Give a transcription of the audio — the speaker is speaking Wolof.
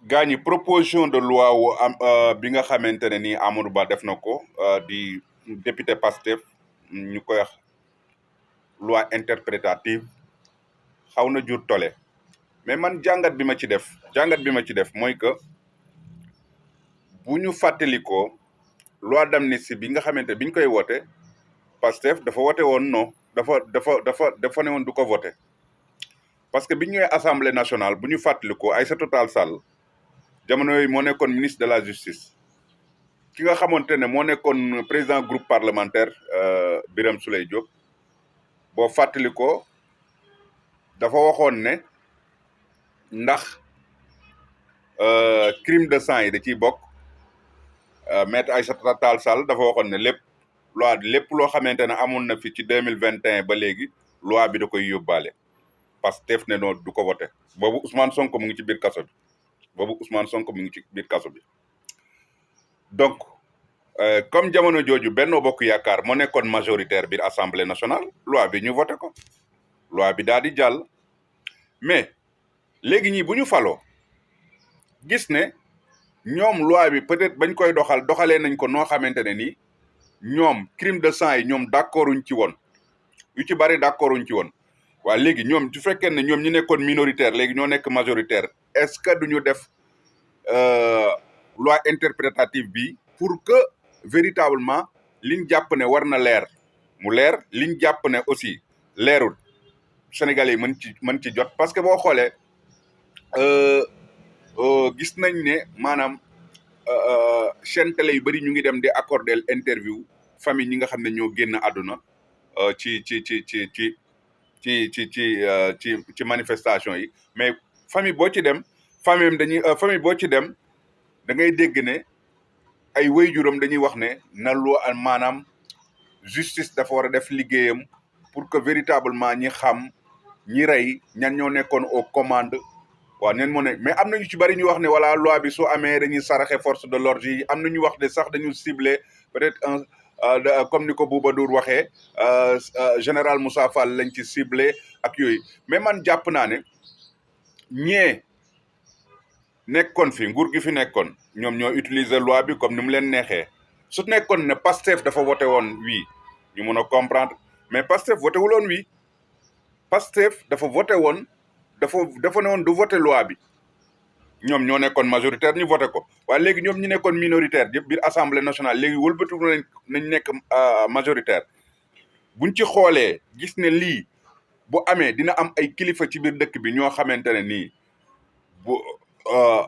gaa ñi proposition de loi wu am bi nga xamante ne nii Amadou Ba def na ko di député Pastef ñu koy wax loi interprétative xaw na jur tole mais man jàngat bi ma ci def mooy que bu ñu fàttalikoo loi d'amnistie bi nga xamante biñ koy wote Pastef dafa wote woon non dafa ne woon du ko voté parce que bi ñëwee assemblée nationale bu ñu fàttalikoo Aïssata Tall Sall jamono yooyu moo nekkoon ministre de la justice ki nga xamante ne moo nekkoon président groupe parlementaire Birame Souleye Diop boo fàttalikoo dafa waxoon ne ndax crime de sang yi da ciy bokk maître Aïssata Tall Sall dafa waxoon ne lépp loo xamante ne amoon na fi ci 2021 ba léegi loi bi da koy yóbbaale Pastef ne noonu du ko voté boobu Ousmane Sonko mu ngi ci biir kaso bi donc comme jamono jooju Benno Bokk Yaakaar moo nekkoon majoritaire biir assemblée nationale loi bi ñu voté ko loi bi daal di jàll mais léegi ñi bu ñu faloo gis ne ñoom loi bi peut-être bañ koy doxalee nañ ko noo xamante ne nii ñoom crime de sang yi ñoom d'accorduñ ci woon yu ci bari d'accorduñ ci woon waa léegi ñoom su fekkee ne ñoom ñu nekkoon minoritaire léegi ñoo nekk majoritaire est-ce que duñu def loi interprétative bi pour que véritablement liñ jàpp ne war na leer mu leer liñ jàpp ne aussi leerul Sénégalais yi mën ci jot parce que boo xoolee gis nañ ne maanaam chaîne télé yu bari ñu ngi dem di accorder interview famille ñi nga xam ne ñoo génn àdduna ci manifestation yi mais famille boo ci dem famille boo ci dem da ngay dégg ne ay waajuram dañuy wax ne na lu maanaam justice dafa war a def liggéeyam pour que véritablement ñi xam ñi rey ñan ñoo nekkoon aux commandes waaw neen moo ne mais am na ñu ci bari ñu wax ne voilà loi bi su amee dañuy saraxe force de l'ordre yi am na ñu wax ne sax dañu ciblé peut-être comme ni ko Bouba Ndour waxee général Moussa Fall lañ ci ciblé ak yooyu mais man jàpp naa ne ñee nekkoon fi nguur gi fi nekkoon ñoom ñoo utiliser loi bi comme ni mu leen neexee su nekkoon ne Pastef dafa voté woon oui ñu mën a comprendre mais Pastef voté wuloon oui Pastef dafa voté woon dafa ne woon du voté loi bi ñoom ñoo nekkoon majoritaire ñu voté ko waaye léegi ñoom ñu nekkoon minoritaire yëpp biir assemblée nationale léegi wëlbatu nañ nekk majoritaire buñ ci xoolee gis ne lii bu amee dina am ay kilifa ci biir dëkk bi ñoo xamante ne nii bu